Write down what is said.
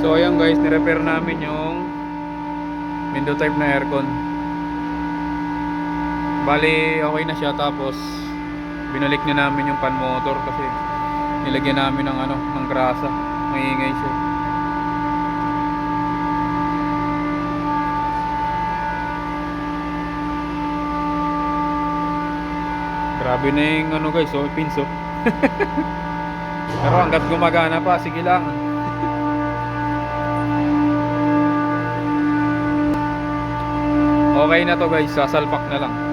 So ayan guys, nirepair namin yung window type na aircon. Bali okay na siya, tapos binalik na namin yung fan motor kasi nilagyan namin ng ng grasa. Maingay siya. Grabe na yung guys, pins oh. Pero hanggat gumagana pa, sige lang. Okay na to guys, sasalpak na lang.